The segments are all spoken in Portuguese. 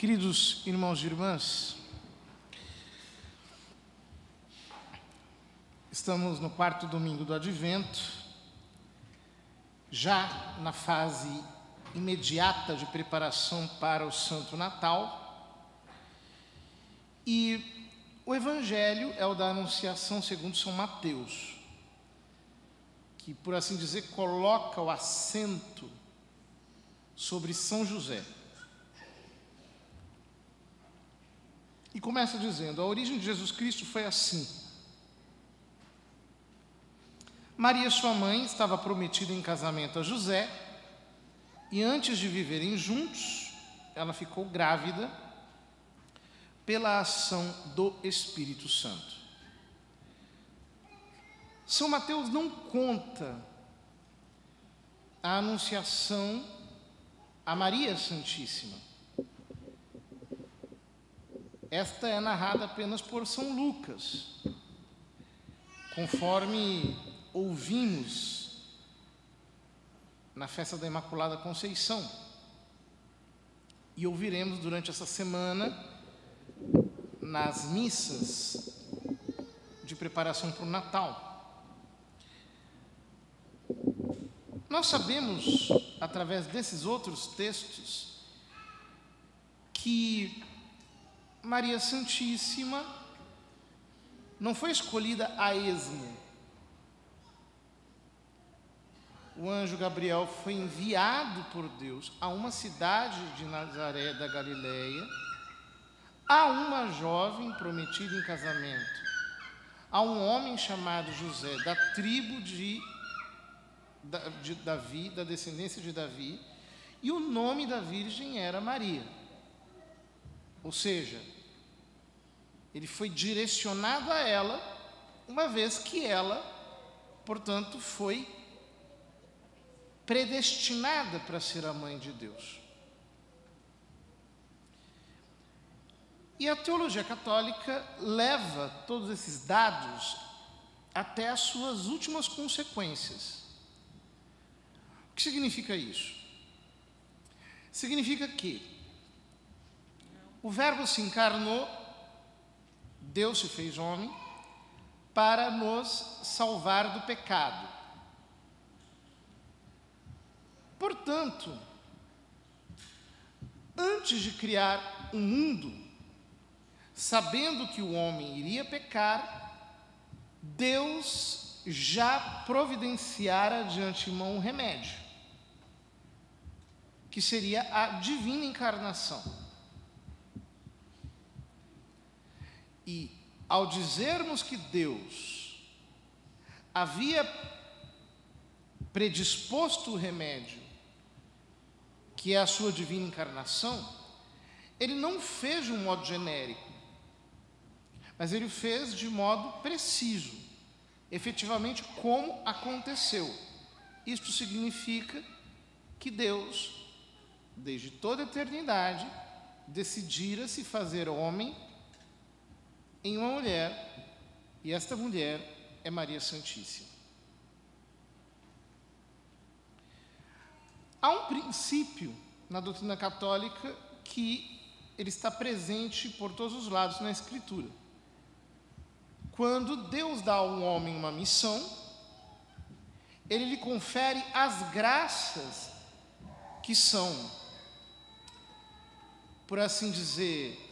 Queridos irmãos e irmãs, estamos no quarto domingo do Advento, já na fase imediata de preparação para o Santo Natal, e o Evangelho é o da Anunciação segundo São Mateus, que, por assim dizer, coloca o acento sobre São José. E começa dizendo: a origem de Jesus Cristo foi assim. Maria, sua mãe, estava prometida em casamento a José, e antes de viverem juntos, ela ficou grávida pela ação do Espírito Santo. São Mateus não conta a anunciação a Maria Santíssima. Esta é narrada apenas por São Lucas, conforme ouvimos na festa da Imaculada Conceição, e ouviremos durante essa semana nas missas de preparação para o Natal. Nós sabemos, através desses outros textos, que Maria Santíssima não foi escolhida a esmo. O anjo Gabriel foi enviado por Deus a uma cidade de Nazaré da Galileia, a uma jovem prometida em casamento, a um homem chamado José, da tribo de Davi, da descendência de Davi, e o nome da virgem era Maria. Ou seja, ele foi direcionado a ela, uma vez que ela, portanto, foi predestinada para ser a mãe de Deus. E a teologia católica leva todos esses dados até as suas últimas consequências. O que significa isso? Significa que o Verbo se encarnou, Deus se fez homem, para nos salvar do pecado. Portanto, antes de criar o mundo, sabendo que o homem iria pecar, Deus já providenciara de antemão um remédio, que seria a divina encarnação. E, ao dizermos que Deus havia predisposto o remédio, que é a sua divina encarnação, ele não fez de um modo genérico, mas ele fez de modo preciso, efetivamente como aconteceu. Isto significa que Deus, desde toda a eternidade, decidira se fazer homem em uma mulher, e esta mulher é Maria Santíssima. Há um princípio na doutrina católica que ele está presente por todos os lados na Escritura. Quando Deus dá ao homem uma missão, ele lhe confere as graças que são, por assim dizer,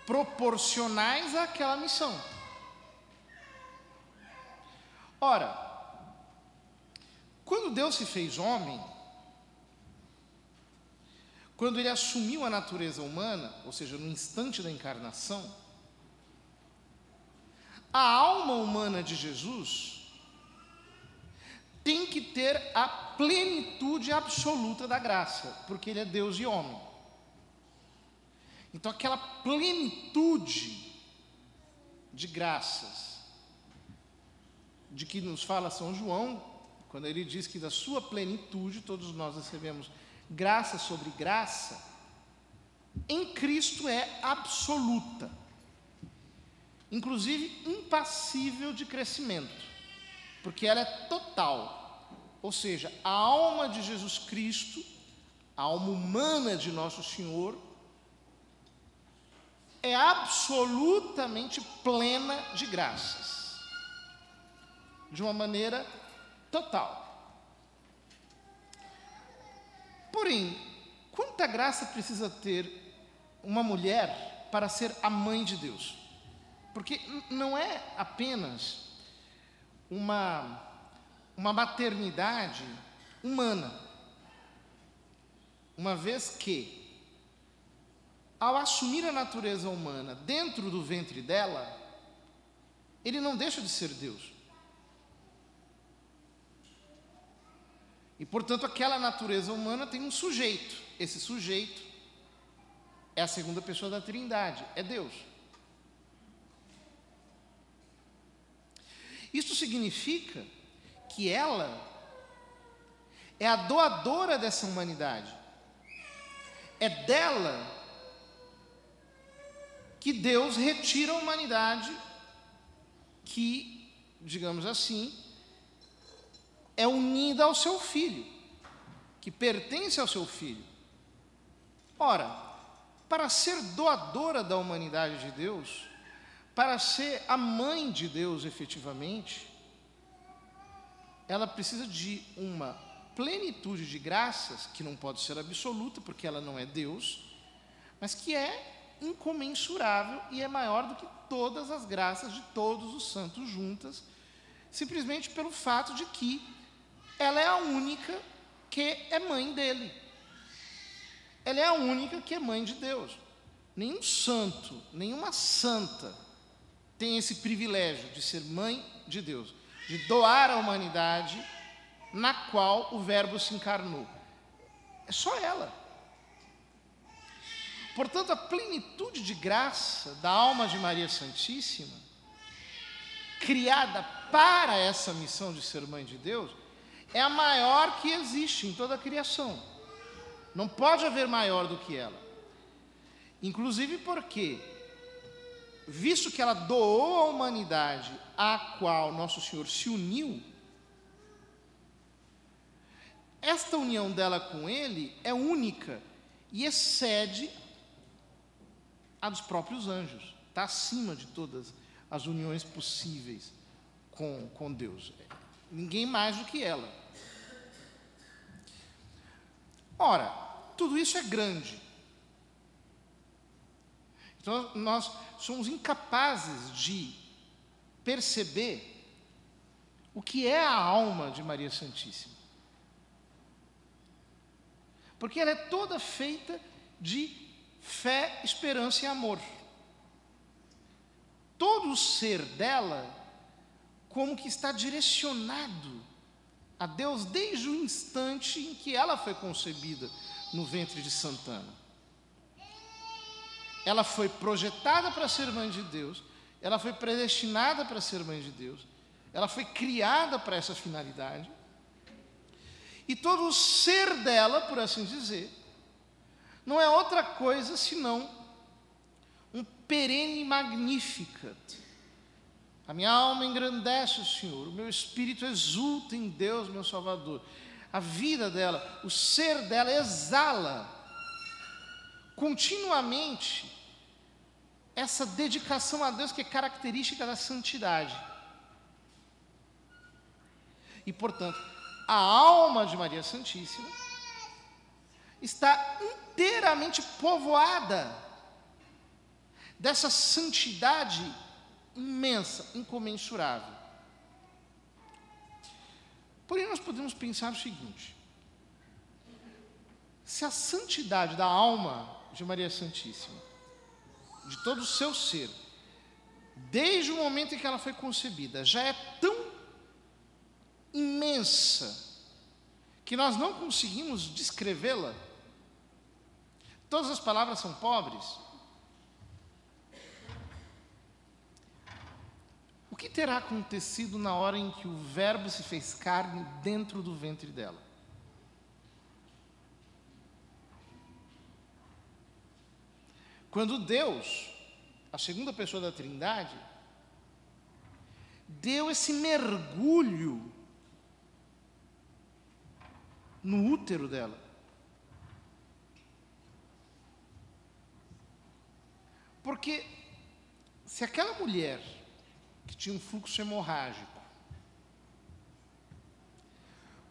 proporcionais àquela missão. Ora, quando Deus se fez homem, quando ele assumiu a natureza humana, ou seja, no instante da encarnação, a alma humana de Jesus tem que ter a plenitude absoluta da graça, porque ele é Deus e homem. Então, aquela plenitude de graças, de que nos fala São João, quando ele diz que da sua plenitude todos nós recebemos graça sobre graça, em Cristo é absoluta, inclusive impassível de crescimento, porque ela é total. Ou seja, a alma de Jesus Cristo, a alma humana de Nosso Senhor, é absolutamente plena de graças, de uma maneira total. Porém, quanta graça precisa ter uma mulher para ser a mãe de Deus? Porque não é apenas uma maternidade humana, uma vez que, ao assumir a natureza humana dentro do ventre dela, ele não deixa de ser Deus. E, portanto, aquela natureza humana tem um sujeito. Esse sujeito é a segunda pessoa da Trindade, é Deus. Isso significa que ela é a doadora dessa humanidade. É dela que Deus retira a humanidade que, digamos assim, é unida ao seu filho, que pertence ao seu filho. Ora, para ser doadora da humanidade de Deus, para ser a mãe de Deus efetivamente, ela precisa de uma plenitude de graças, que não pode ser absoluta, porque ela não é Deus, mas que é incomensurável e é maior do que todas as graças de todos os santos juntas, simplesmente pelo fato de que ela é a única que é mãe dele. Ela é a única que é mãe de Deus. Nenhum santo, nenhuma santa tem esse privilégio de ser mãe de Deus, de doar a humanidade na qual o Verbo se encarnou. É só ela. Portanto, a plenitude de graça da alma de Maria Santíssima, criada para essa missão de ser mãe de Deus, é a maior que existe em toda a criação. Não pode haver maior do que ela. Inclusive porque, visto que ela doou a humanidade à qual Nosso Senhor se uniu, esta união dela com Ele é única e excede a dos próprios anjos. Está acima de todas as uniões possíveis com Deus. Ninguém mais do que ela. Ora, tudo isso é grande. Então, nós somos incapazes de perceber o que é a alma de Maria Santíssima. Porque ela é toda feita de fé, esperança e amor. Todo o ser dela, como que está direcionado a Deus desde o instante em que ela foi concebida no ventre de Santana. Ela foi projetada para ser mãe de Deus, ela foi predestinada para ser mãe de Deus, ela foi criada para essa finalidade, e todo o ser dela, por assim dizer, não é outra coisa senão um perene magnificat. A minha alma engrandece o Senhor, o meu espírito exulta em Deus, meu Salvador. A vida dela, o ser dela exala continuamente essa dedicação a Deus que é característica da santidade. E, portanto, a alma de Maria Santíssima está inteiramente povoada dessa santidade imensa, incomensurável. Porém, nós podemos pensar o seguinte: se a santidade da alma de Maria Santíssima, de todo o seu ser, desde o momento em que ela foi concebida, já é tão imensa que nós não conseguimos descrevê-la, todas as palavras são pobres, o que terá acontecido na hora em que o Verbo se fez carne dentro do ventre dela? Quando Deus, a segunda pessoa da Trindade, deu esse mergulho no útero dela. Porque se aquela mulher que tinha um fluxo hemorrágico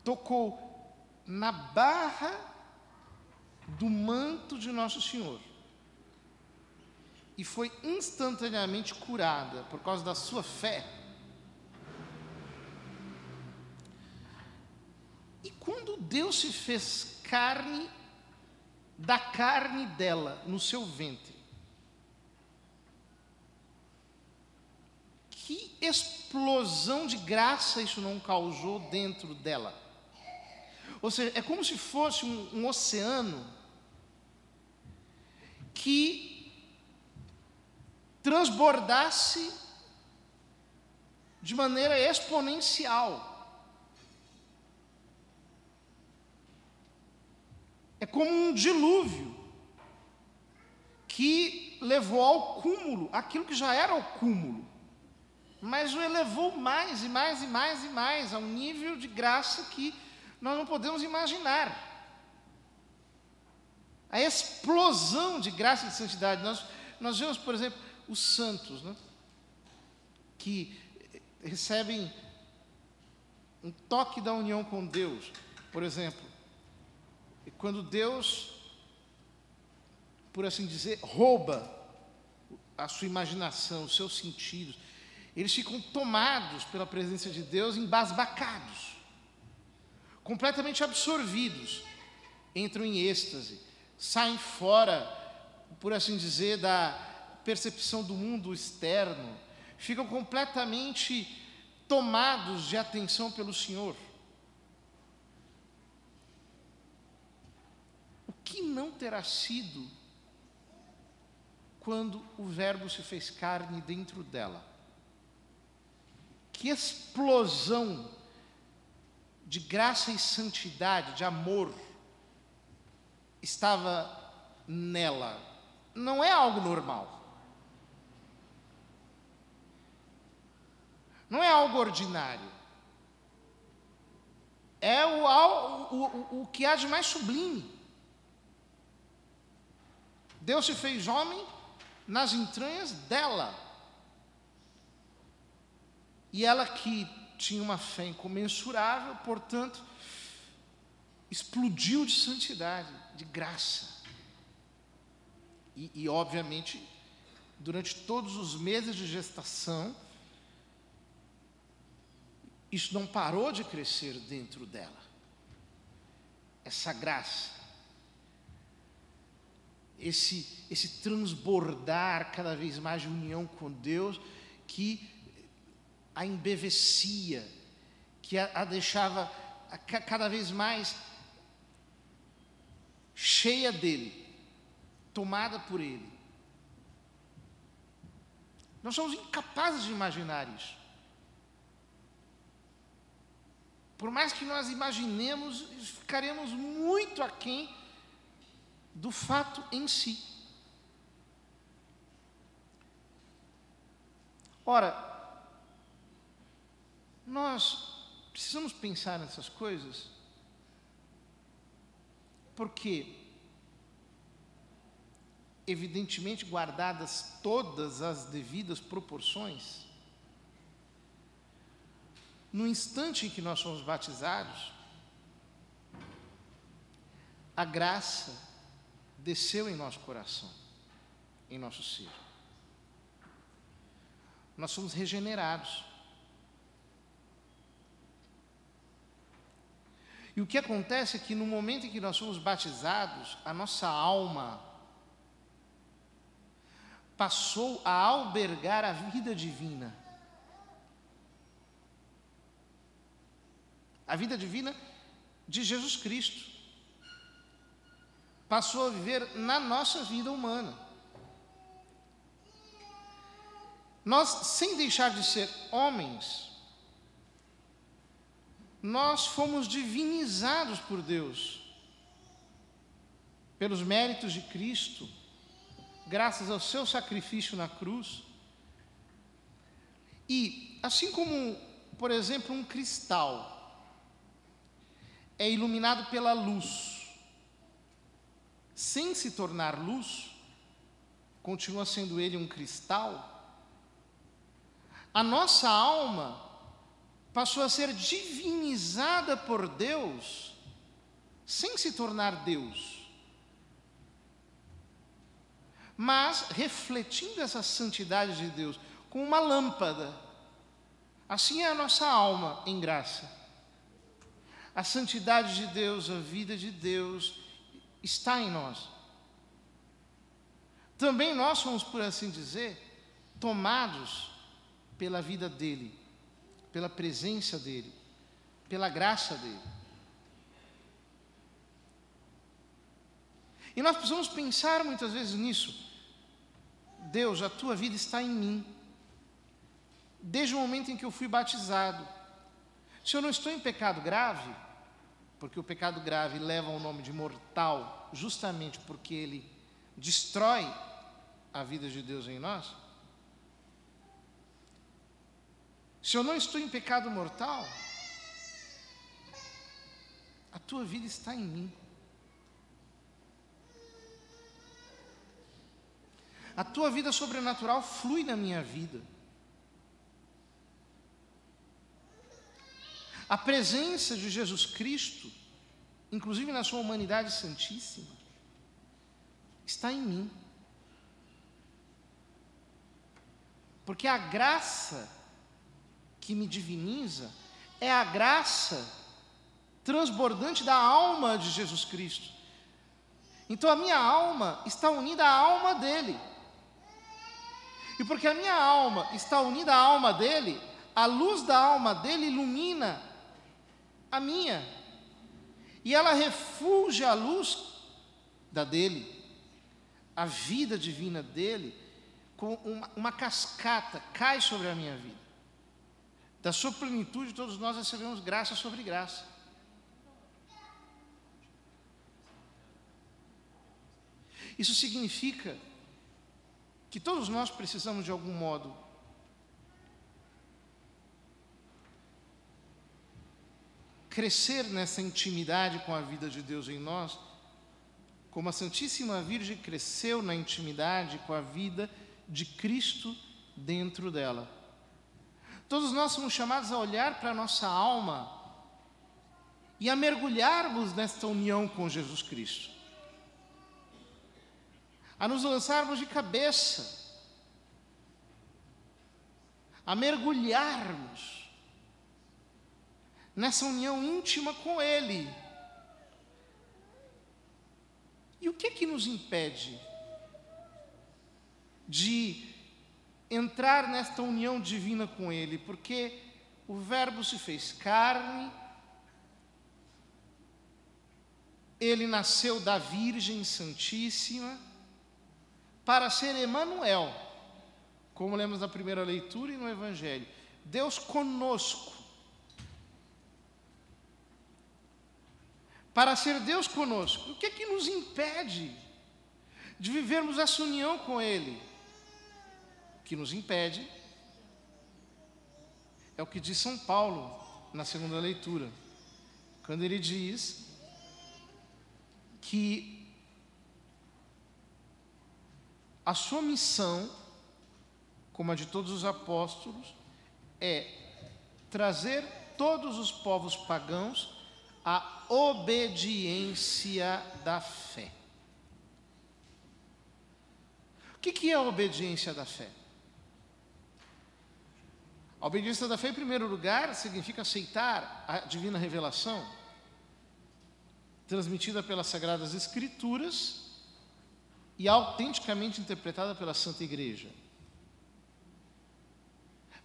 tocou na barra do manto de Nosso Senhor e foi instantaneamente curada por causa da sua fé, e quando Deus se fez carne, da carne dela no seu ventre, que explosão de graça isso não causou dentro dela? Ou seja, é como se fosse um oceano que transbordasse de maneira exponencial. É como um dilúvio que levou ao cúmulo aquilo que já era o cúmulo, mas o elevou mais e mais e mais e mais, a um nível de graça que nós não podemos imaginar. A explosão de graça e de santidade. Nós vemos, por exemplo, os santos, né, que recebem um toque da união com Deus. Por exemplo, quando Deus, por assim dizer, rouba a sua imaginação, os seus sentidos, eles ficam tomados pela presença de Deus, embasbacados, completamente absorvidos, entram em êxtase, saem fora, por assim dizer, da percepção do mundo externo, ficam completamente tomados de atenção pelo Senhor. O que não terá sido quando o Verbo se fez carne dentro dela? Que explosão de graça e santidade, de amor, estava nela. Não é algo normal. Não é algo ordinário. É o que há de mais sublime. Deus se fez homem nas entranhas dela. E ela que tinha uma fé incomensurável, portanto, explodiu de santidade, de graça. E obviamente, durante todos os meses de gestação, isso não parou de crescer dentro dela. Essa graça, esse transbordar cada vez mais de união com Deus, que a embevecia, que a deixava cada vez mais cheia dele, tomada por ele. Nós somos incapazes de imaginar isso. Por mais que nós imaginemos, ficaremos muito aquém do fato em si. Ora, nós precisamos pensar nessas coisas, porque, evidentemente, guardadas todas as devidas proporções, no instante em que nós somos batizados, a graça desceu em nosso coração, em nosso ser. Nós somos regenerados. E o que acontece é que no momento em que nós somos batizados, a nossa alma passou a albergar a vida divina. A vida divina de Jesus Cristo. Passou a viver na nossa vida humana. Nós, sem deixar de ser homens, nós fomos divinizados por Deus, pelos méritos de Cristo, graças ao seu sacrifício na cruz. E, assim como, por exemplo, um cristal é iluminado pela luz, sem se tornar luz, continua sendo ele um cristal, a nossa alma passou a ser divinizada por Deus, sem se tornar Deus, mas refletindo essa santidade de Deus, com uma lâmpada. Assim é a nossa alma em graça. A santidade de Deus, a vida de Deus está em nós. Também nós somos, por assim dizer, tomados pela vida dele, pela presença dele, pela graça dele. E nós precisamos pensar muitas vezes nisso. Deus, a tua vida está em mim, desde o momento em que eu fui batizado. Se eu não estou em pecado grave, porque o pecado grave leva ao nome de mortal, justamente porque ele destrói a vida de Deus em nós. Se eu não estou em pecado mortal, a tua vida está em mim. A tua vida sobrenatural flui na minha vida. A presença de Jesus Cristo, inclusive na sua humanidade santíssima, está em mim. Porque a graça que me diviniza é a graça transbordante da alma de Jesus Cristo. Então a minha alma está unida à alma dele. E porque a minha alma está unida à alma dele, a luz da alma dele ilumina a minha. E ela refulge a luz da dele, a vida divina dele, com uma cascata, cai sobre a minha vida. Da sua plenitude, todos nós recebemos graça sobre graça. Isso significa que todos nós precisamos, de algum modo, crescer nessa intimidade com a vida de Deus em nós, como a Santíssima Virgem cresceu na intimidade com a vida de Cristo dentro dela. Todos nós somos chamados a olhar para a nossa alma e a mergulharmos nesta união com Jesus Cristo, a nos lançarmos de cabeça, a mergulharmos nessa união íntima com Ele. E o que é que nos impede de entrar nesta união divina com Ele? Porque o Verbo se fez carne, Ele nasceu da Virgem Santíssima para ser Emanuel, como lemos na primeira leitura e no Evangelho, Deus conosco. Para ser Deus conosco, o que é que nos impede de vivermos essa união com Ele? O que nos impede é o que diz São Paulo na segunda leitura, quando ele diz que a sua missão, como a de todos os apóstolos, é trazer todos os povos pagãos à obediência da fé. O que é a obediência da fé? A obediência da fé, em primeiro lugar, significa aceitar a divina revelação transmitida pelas Sagradas Escrituras e autenticamente interpretada pela Santa Igreja.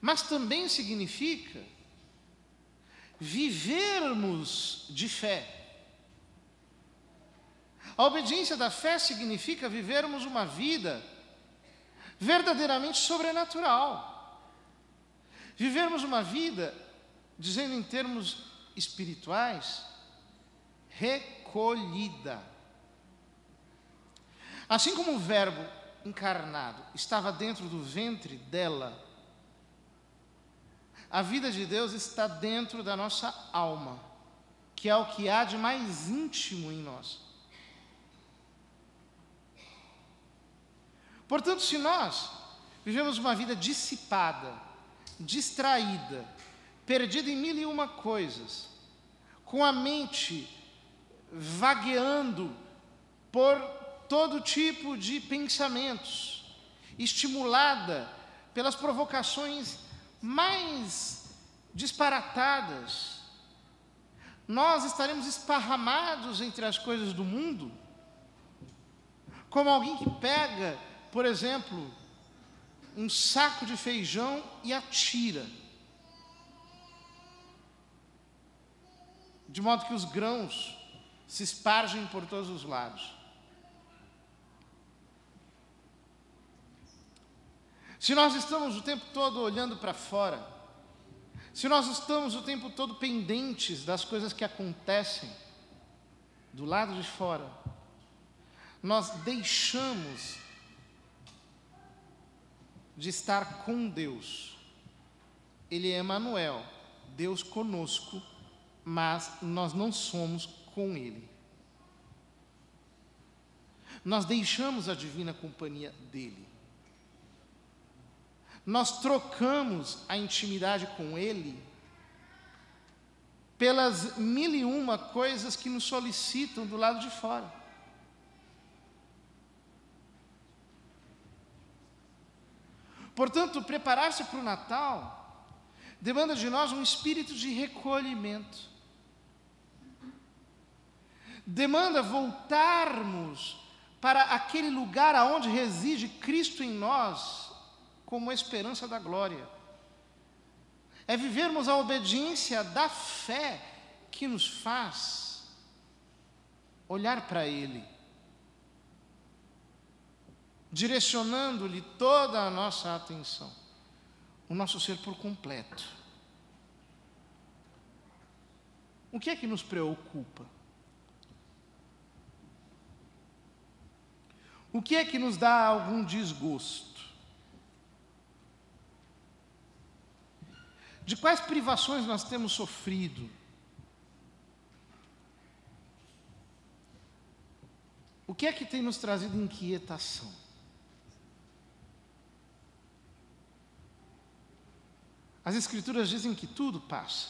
Mas também significa vivermos de fé. A obediência da fé significa vivermos uma vida verdadeiramente sobrenatural. Vivermos uma vida, dizendo em termos espirituais, recolhida. Assim como o Verbo encarnado estava dentro do ventre dela, a vida de Deus está dentro da nossa alma, que é o que há de mais íntimo em nós. Portanto, se nós vivemos uma vida dissipada, distraída, perdida em mil e uma coisas, com a mente vagueando por todo tipo de pensamentos, estimulada pelas provocações mais disparatadas, nós estaremos esparramados entre as coisas do mundo, como alguém que pega, por exemplo, um saco de feijão e atira, de modo que os grãos se espargem por todos os lados. Se nós estamos o tempo todo olhando para fora, se nós estamos o tempo todo pendentes das coisas que acontecem do lado de fora, nós deixamos de estar com Deus. Ele é Emanuel, Deus conosco, mas nós não somos com Ele. Nós deixamos a divina companhia dEle. Nós trocamos a intimidade com Ele pelas mil e uma coisas que nos solicitam do lado de fora. Portanto, preparar-se para o Natal demanda de nós um espírito de recolhimento. Demanda voltarmos para aquele lugar aonde reside Cristo em nós, como a esperança da glória. É vivermos a obediência da fé que nos faz olhar para Ele, direcionando-lhe toda a nossa atenção, o nosso ser por completo. O que é que nos preocupa? O que é que nos dá algum desgosto? De quais privações nós temos sofrido? O que é que tem nos trazido inquietação? As Escrituras dizem que tudo passa.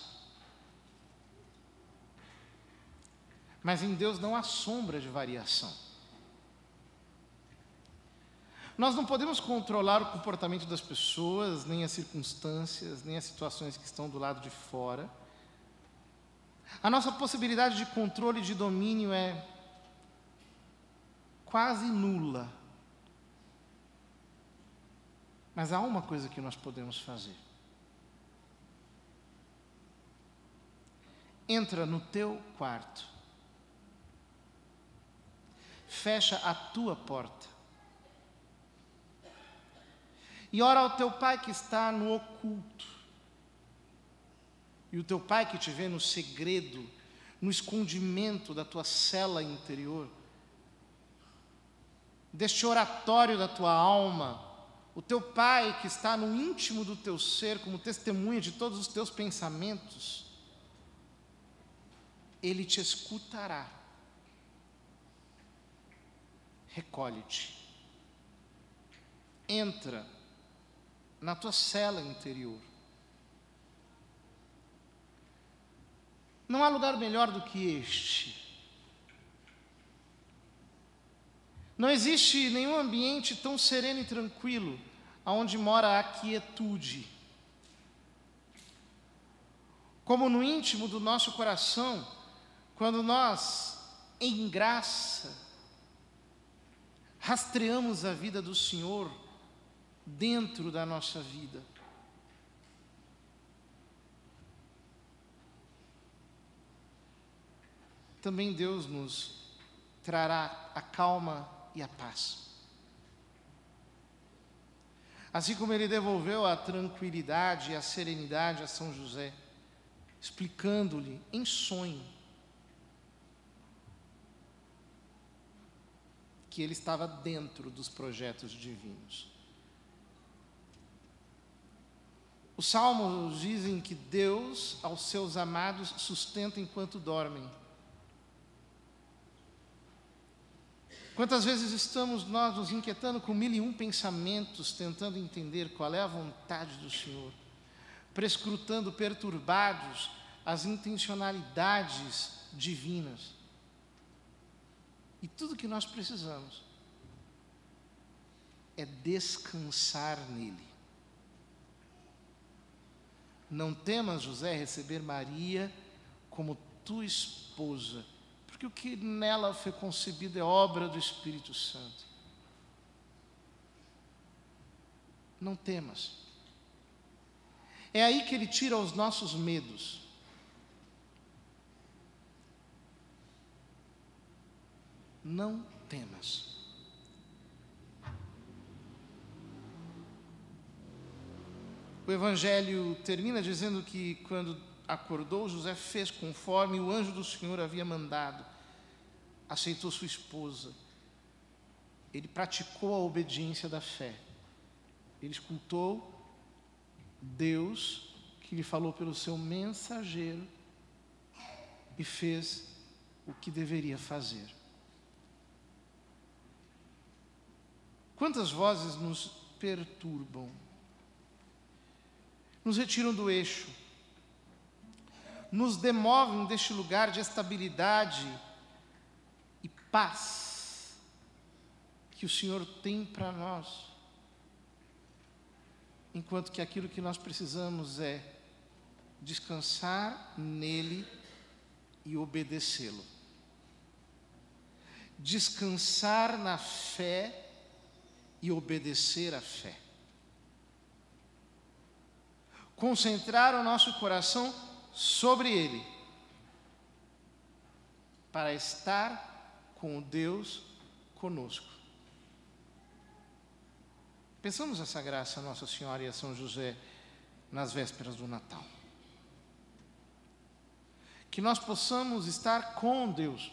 Mas em Deus não há sombra de variação. Nós não podemos controlar o comportamento das pessoas, nem as circunstâncias, nem as situações que estão do lado de fora. A nossa possibilidade de controle e de domínio é quase nula. Mas há uma coisa que nós podemos fazer. Entra no teu quarto. Fecha a tua porta. E ora ao teu Pai que está no oculto. E o teu Pai que te vê no segredo, no escondimento da tua cela interior, deste oratório da tua alma, o teu Pai que está no íntimo do teu ser, como testemunha de todos os teus pensamentos, Ele te escutará. Recolhe-te. Entra na tua cela interior. Não há lugar melhor do que este. Não existe nenhum ambiente tão sereno e tranquilo aonde mora a quietude. Como no íntimo do nosso coração, quando nós, em graça, rastreamos a vida do Senhor dentro da nossa vida. Também Deus nos trará a calma e a paz. Assim como Ele devolveu a tranquilidade e a serenidade a São José, explicando-lhe em sonho que ele estava dentro dos projetos divinos. Os salmos dizem que Deus aos seus amados sustenta enquanto dormem. Quantas vezes estamos nós nos inquietando com 1001 pensamentos, tentando entender qual é a vontade do Senhor, prescrutando perturbados as intencionalidades divinas. E tudo que nós precisamos é descansar nele. Não temas, José, receber Maria como tua esposa, porque o que nela foi concebido é obra do Espírito Santo. Não temas. É aí que ele tira os nossos medos. Não temas. O Evangelho termina dizendo que quando acordou, José fez conforme o anjo do Senhor havia mandado, aceitou sua esposa, ele praticou a obediência da fé, ele escutou Deus que lhe falou pelo seu mensageiro e fez o que deveria fazer. Quantas vozes nos perturbam, nos retiram do eixo, nos demovem deste lugar de estabilidade e paz que o Senhor tem para nós, enquanto que aquilo que nós precisamos é descansar nele e obedecê-lo, descansar na fé e obedecer à fé, concentrar o nosso coração sobre ele, para estar com o Deus conosco. Pensamos essa graça a Nossa Senhora e a São José nas vésperas do Natal. Que nós possamos estar com Deus,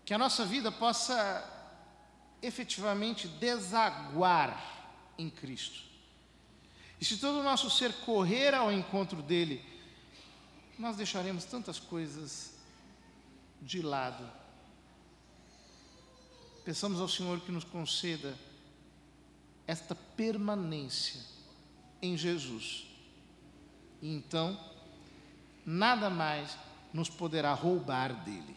que a nossa vida possa efetivamente desaguar em Cristo. E se todo o nosso ser correr ao encontro dele, nós deixaremos tantas coisas de lado. Peçamos ao Senhor que nos conceda esta permanência em Jesus. E então, nada mais nos poderá roubar dele.